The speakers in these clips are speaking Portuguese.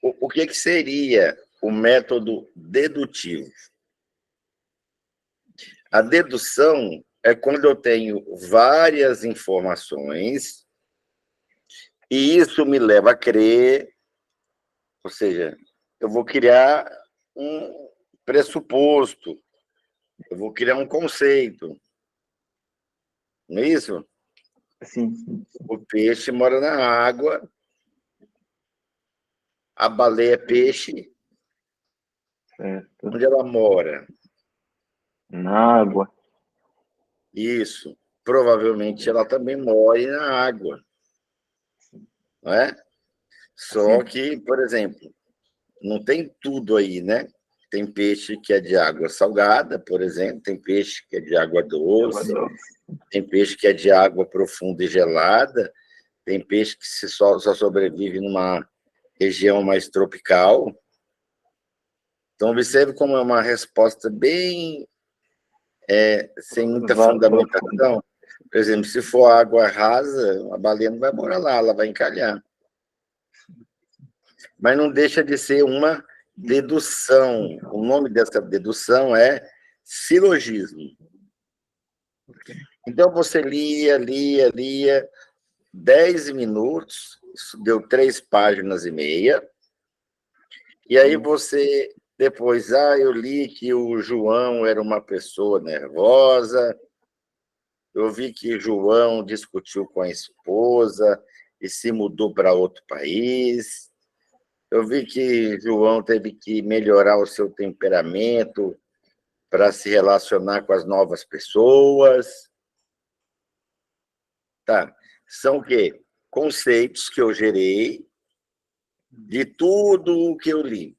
O que seria o método dedutivo? A dedução é quando eu tenho várias informações e isso me leva a crer, ou seja, eu vou criar um pressuposto, eu vou criar um conceito, não é isso? Sim, sim. O peixe mora na água, a baleia é peixe, Certo. onde ela mora? Na água. Isso. Provavelmente ela também mora na água, não é? Só Sim. que, por exemplo, não tem tudo aí, né? Tem peixe que é de água salgada, por exemplo, tem peixe que é de água doce, tem peixe que é de água profunda e gelada, tem peixe que só sobrevive numa região mais tropical. Então, observe como é uma resposta bem sem muita fundamentação. Por exemplo, se for água rasa, a baleia não vai morar lá, ela vai encalhar. Mas não deixa de ser uma dedução. O nome dessa dedução é silogismo. Então, você lia 10 minutos, isso deu 3 páginas e meia, e aí você, depois, eu li que o João era uma pessoa nervosa, eu vi que João discutiu com a esposa e se mudou para outro país, eu vi que João teve que melhorar o seu temperamento para se relacionar com as novas pessoas. Tá. São o quê? Conceitos que eu gerei de tudo o que eu li.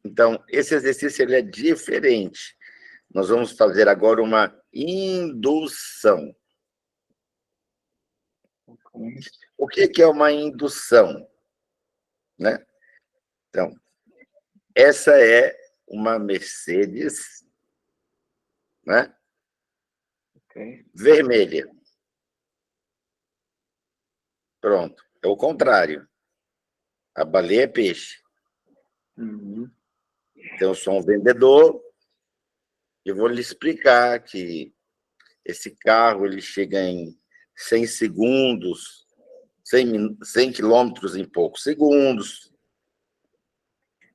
Então, esse exercício ele é diferente. Nós vamos fazer agora uma indução. O que é uma indução? Né? Então, essa é uma Mercedes, né? Vermelha. Pronto. É o contrário. A baleia é peixe. Então, eu sou um vendedor e vou lhe explicar que esse carro ele chega em 100 segundos, 100 quilômetros em poucos segundos,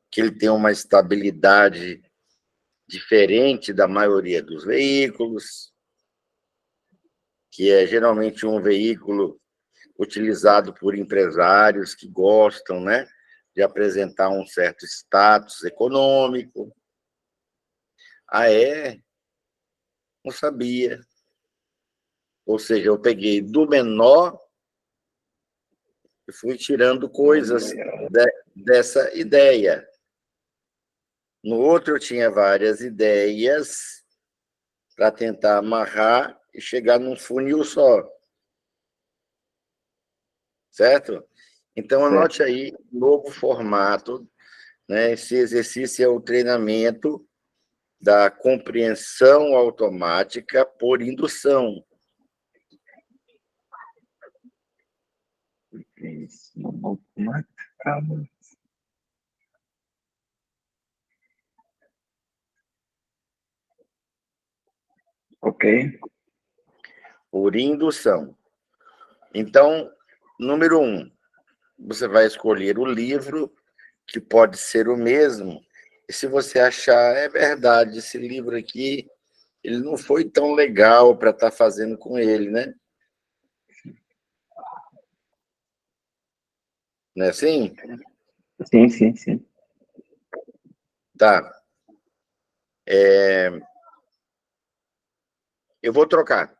que ele tem uma estabilidade diferente da maioria dos veículos, que é geralmente um veículo utilizado por empresários que gostam, né, de apresentar um certo status econômico. É? Não sabia. Ou seja, eu peguei do menor e fui tirando coisas dessa ideia. No outro, eu tinha várias ideias para tentar amarrar e chegar num funil só. Certo? Então, anote aí novo formato. Né? Esse exercício é o treinamento da compreensão automática por indução. Ok. Por indução. Então, número 1, você vai escolher o livro, que pode ser o mesmo, e se você achar, é verdade, esse livro aqui, ele não foi tão legal para estar fazendo com ele, né? Não é assim? Sim, sim, sim. Tá. Eu vou trocar.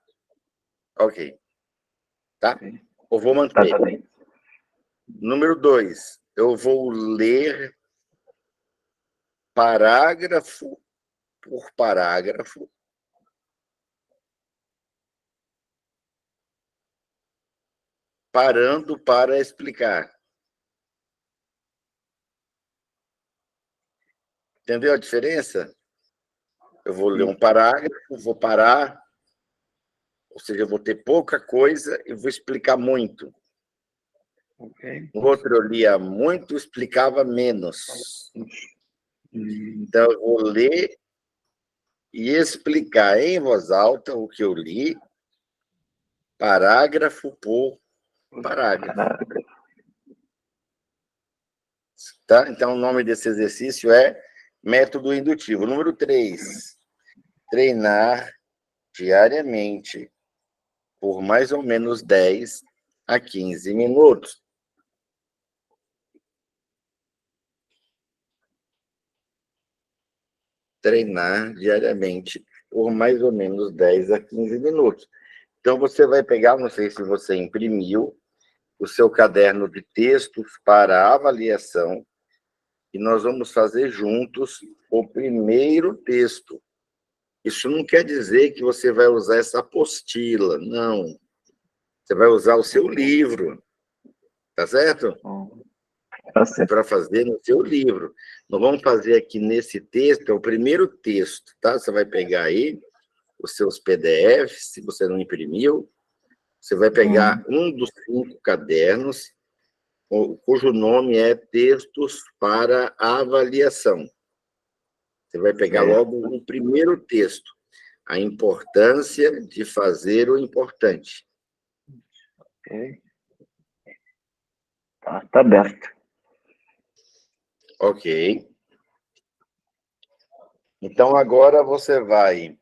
Ok. Tá? Ou vou manter. Tá bem. Número 2, eu vou ler parágrafo por parágrafo, parando para explicar. Entendeu a diferença? Eu vou ler um parágrafo, vou parar, ou seja, eu vou ter pouca coisa e vou explicar muito. Ok. O outro eu lia muito, explicava menos. Então, eu vou ler e explicar em voz alta o que eu li, parágrafo por parágrafo. Tá? Então, o nome desse exercício é método indutivo. Número 3, treinar diariamente por mais ou menos 10 a 15 minutos. Treinar diariamente por mais ou menos 10 a 15 minutos. Então, você vai pegar, não sei se você imprimiu, o seu caderno de textos para avaliação, e nós vamos fazer juntos o primeiro texto. Isso não quer dizer que você vai usar essa apostila, não. Você vai usar o seu livro, tá certo? Tá certo. Para fazer no seu livro. Nós vamos fazer aqui nesse texto, é o primeiro texto, tá? Você vai pegar aí os seus PDFs, se você não imprimiu, você vai pegar um dos 5 cadernos, cujo nome é Textos para Avaliação. Você vai pegar logo o primeiro texto, a importância de fazer o importante. Ok. Tá aberto. Ok. Então, agora você vai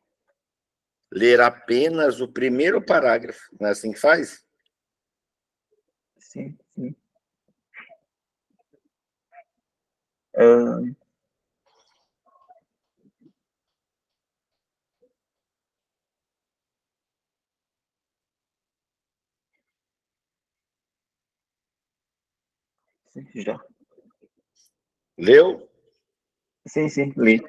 ler apenas o primeiro parágrafo. Não é assim que faz? Sim, sim. Sim, já. Leu? Sim, sim, li.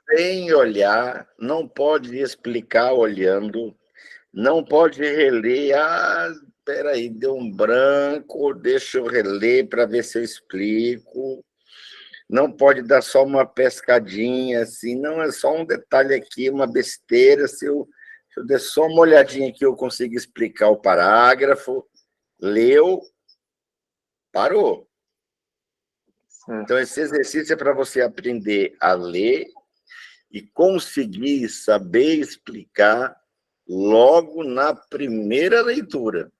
Sem olhar, não pode explicar olhando, não pode reler. Ah, espera aí, deu um branco, deixa eu reler para ver se eu explico. Não pode dar só uma pescadinha, assim, não, é só um detalhe aqui, uma besteira. Se eu der só uma olhadinha aqui, eu consigo explicar o parágrafo. Leu, parou. Certo. Então, esse exercício é para você aprender a ler e conseguir saber explicar logo na primeira leitura.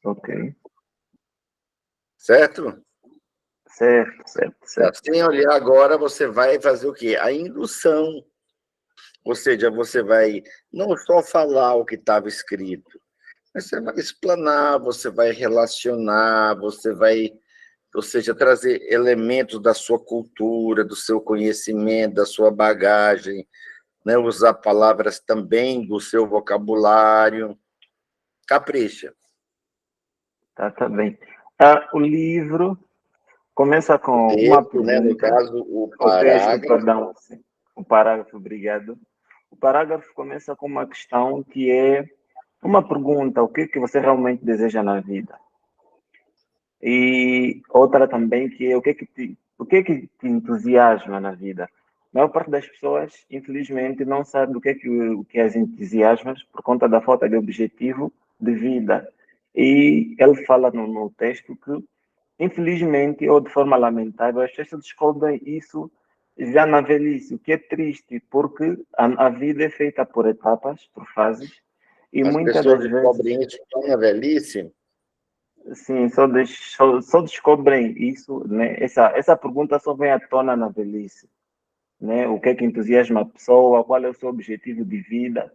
Ok. Certo? Certo. Sem olhar agora, você vai fazer o quê? A indução. Ou seja, você vai não só falar o que estava escrito, mas você vai explanar, você vai relacionar, você vai, ou seja, trazer elementos da sua cultura, do seu conhecimento, da sua bagagem, né? Usar palavras também do seu vocabulário. Capricha. Tá bem. O livro começa O com uma texto, né? No pergunta. caso, o O texto, parágrafo. perdão, sim. O parágrafo, obrigado. O parágrafo começa com uma questão que é uma pergunta: o que que você realmente deseja na vida? E outra também que é o que te entusiasma na vida? A maior parte das pessoas, infelizmente, não sabe o que as entusiasma por conta da falta de objetivo de vida. E ele fala no texto que, infelizmente, ou de forma lamentável, as pessoas descobrem isso já na velhice, o que é triste, porque a vida é feita por etapas, por fases, e As muitas pessoas das vezes, descobrem isso na velhice. sim, só descobrem isso, né? Essa pergunta só vem à tona na velhice, né? O que é que entusiasma a pessoa, qual é o seu objetivo de vida,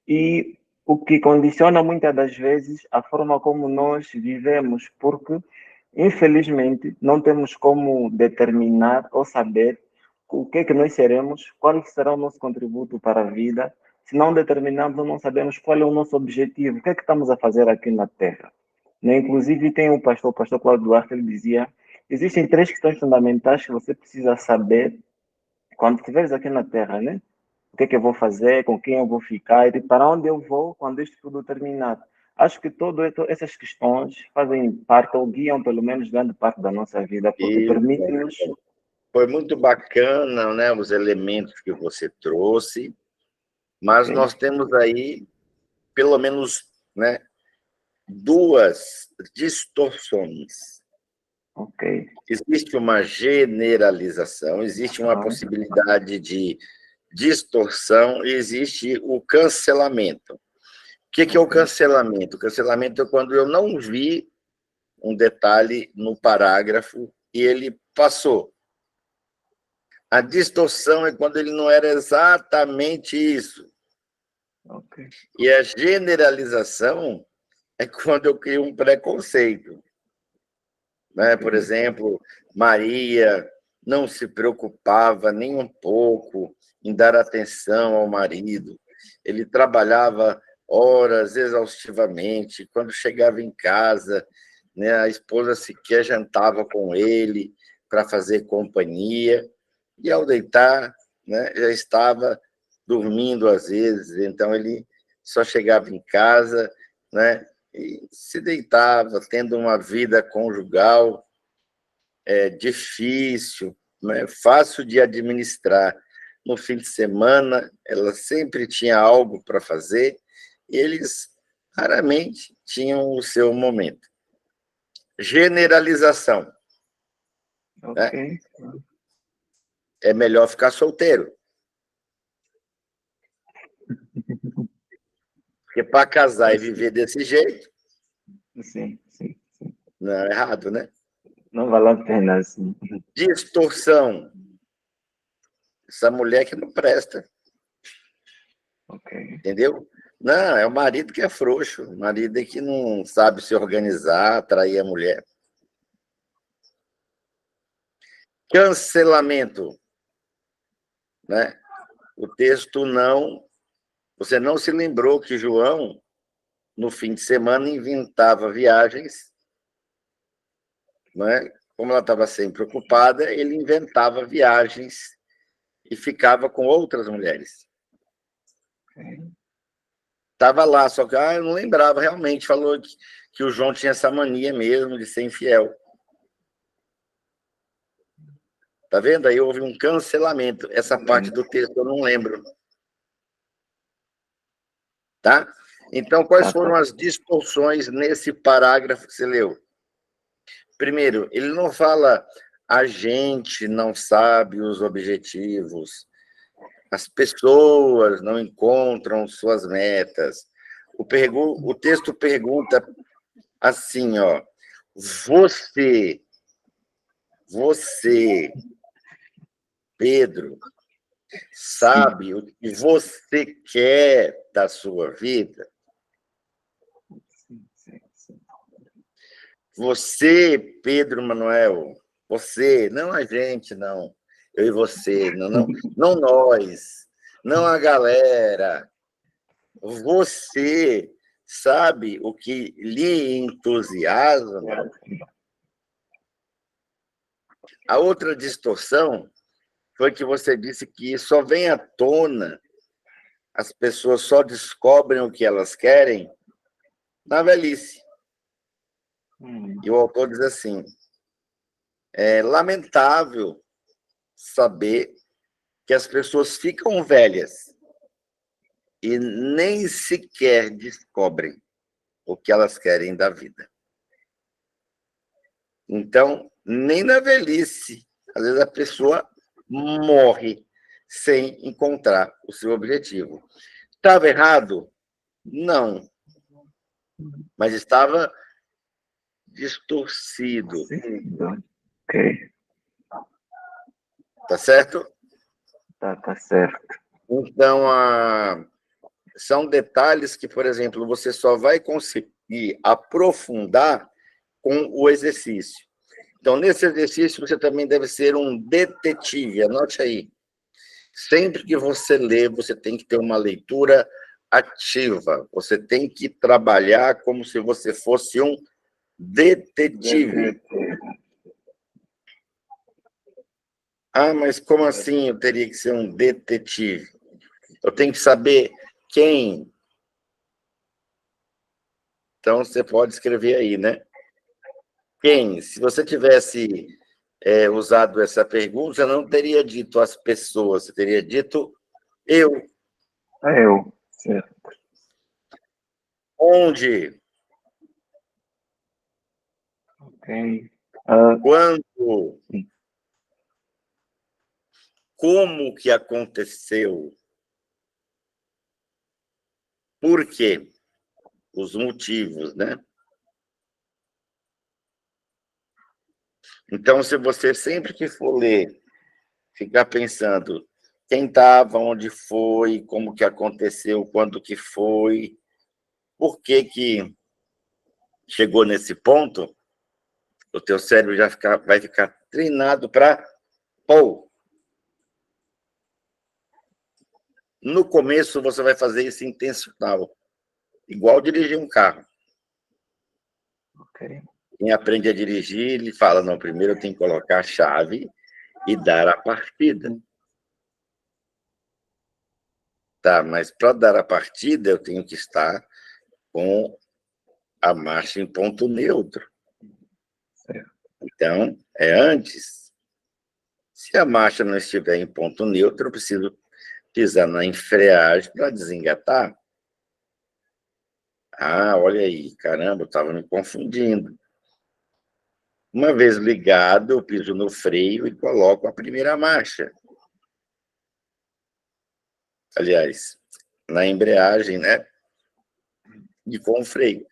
e o que condiciona muitas das vezes a forma como nós vivemos, porque infelizmente não temos como determinar ou saber o que é que nós seremos, qual será o nosso contributo para a vida, se não determinamos, não sabemos qual é o nosso objetivo, o que é que estamos a fazer aqui na Terra. Né? Inclusive tem o pastor Cláudio Duarte, ele dizia, existem 3 questões fundamentais que você precisa saber quando estiveres aqui na Terra, né? O que é que eu vou fazer, com quem eu vou ficar e para onde eu vou quando isto tudo terminar. Acho que todas essas questões fazem parte ou guiam pelo menos grande parte da nossa vida, porque E permitem-nos... foi muito bacana, né, os elementos que você trouxe, mas Okay. nós temos aí, pelo menos, né, duas distorções. Ok. Existe uma generalização, existe uma possibilidade de distorção e existe o cancelamento. O que é o cancelamento? O cancelamento é quando eu não vi um detalhe no parágrafo e ele passou. A distorção é quando ele não era exatamente isso. Okay. E a generalização é quando eu crio um preconceito. Né? Por exemplo, Maria não se preocupava nem um pouco em dar atenção ao marido. Ele trabalhava horas exaustivamente. Quando chegava em casa, né, a esposa sequer jantava com ele para fazer companhia. E, ao deitar, né, já estava dormindo às vezes. Então, ele só chegava em casa, né, e se deitava, tendo uma vida conjugal difícil, né, fácil de administrar. No fim de semana, ela sempre tinha algo para fazer e eles raramente tinham o seu momento. Generalização. Okay. Né? É melhor ficar solteiro. Porque para casar e viver desse jeito, sim. não é errado, né? Não vale a pena, assim. Distorção. Essa mulher que não presta. Ok. Entendeu? Não, é o marido que é frouxo, o marido é que não sabe se organizar, atrair a mulher. Cancelamento. Né? O texto não... Você não se lembrou que João, no fim de semana, inventava viagens, né? Como ela estava sempre ocupada, ele inventava viagens e ficava com outras mulheres. Estava lá, só que eu não lembrava realmente, falou que o João tinha essa mania mesmo de ser infiel. Tá vendo? Aí houve um cancelamento. Essa parte do texto eu não lembro. Tá? Então, quais foram as distorções nesse parágrafo que você leu? Primeiro, ele não fala a gente não sabe os objetivos, as pessoas não encontram suas metas. O texto pergunta assim, ó, você, Pedro, sabe o que você quer da sua vida? Você, Pedro Manuel, você, não a gente, não. Eu e você, não nós, não a galera. Você sabe o que lhe entusiasma? A outra distorção foi que você disse que só vem à tona, as pessoas só descobrem o que elas querem na velhice. E o autor diz assim, é lamentável saber que as pessoas ficam velhas e nem sequer descobrem o que elas querem da vida. Então, nem na velhice, às vezes a pessoa morre sem encontrar o seu objetivo. Estava errado? Não. Mas estava distorcido. Ok. Tá certo? Tá certo. Então, são detalhes que, por exemplo, você só vai conseguir aprofundar com o exercício. Então, nesse exercício, você também deve ser um detetive, anote aí. Sempre que você lê, você tem que ter uma leitura ativa, você tem que trabalhar como se você fosse um detetive. Ah, mas como assim eu teria que ser um detetive? Eu tenho que saber quem. Então, você pode escrever aí, né? Quem? Se você tivesse usado essa pergunta, você não teria dito as pessoas, você teria dito eu. Eu, certo. Onde? Ok. Como que aconteceu? Por quê? Os motivos, né? Então, se você sempre que for ler, ficar pensando quem estava, onde foi, como que aconteceu, quando que foi, por que que chegou nesse ponto, o teu cérebro já vai ficar treinado para... No começo, você vai fazer isso intencional, igual dirigir um carro. Ok. Quem aprende a dirigir, ele fala, não, primeiro eu tenho que colocar a chave e dar a partida. Tá, mas para dar a partida, eu tenho que estar com a marcha em ponto neutro. Certo. Então, é antes. Se a marcha não estiver em ponto neutro, eu preciso pisar na embreagem para desengatar. Ah, olha aí, caramba, eu estava me confundindo. Uma vez ligado, eu piso no freio e coloco a primeira marcha. Aliás, na embreagem, né? E com o freio.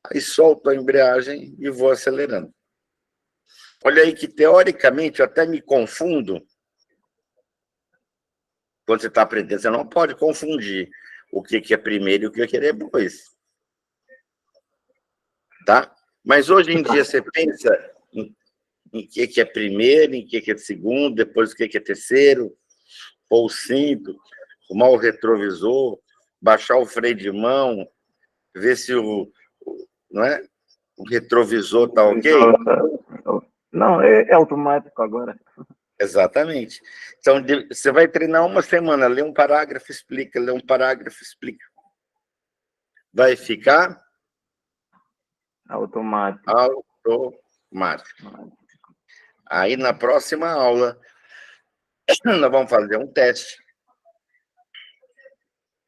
Aí solto a embreagem e vou acelerando. Olha aí que, teoricamente, eu até me confundo. Quando você está aprendendo, você não pode confundir o que é primeiro e o que é depois. Tá? Mas hoje em dia você pensa em que é primeiro, em que é segundo, depois o que é terceiro, ou cinto, arrumar o retrovisor, baixar o freio de mão, ver se não é? O retrovisor está ok? Não, é automático agora. Exatamente. Então, você vai treinar uma semana, lê um parágrafo, explica, lê um parágrafo, explica. Vai ficar automático. Aí, na próxima aula, nós vamos fazer um teste.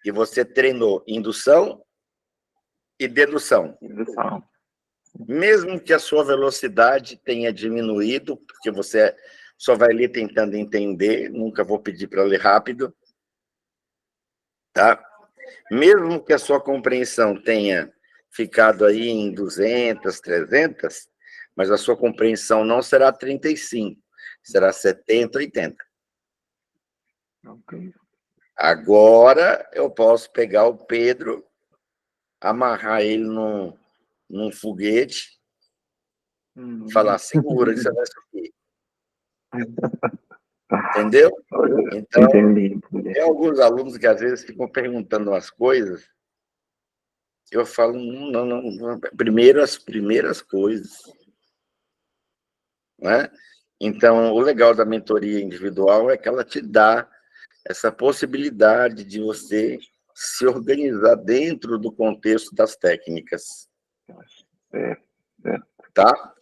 E você treinou indução e dedução. Mesmo que a sua velocidade tenha diminuído, porque você só vai ler tentando entender, nunca vou pedir para ler rápido, tá? Mesmo que a sua compreensão tenha ficado aí em 200, 300, mas a sua compreensão não será 35, será 70, 80. Ok. Agora eu posso pegar o Pedro, amarrar ele num foguete, falar, segura que você vai subir. Entendeu? Então, entendi. Tem alguns alunos que às vezes ficam perguntando umas coisas, eu falo, não. Primeiro as primeiras coisas. Né? Então, o legal da mentoria individual é que ela te dá essa possibilidade de você se organizar dentro do contexto das técnicas. Certo. Tá?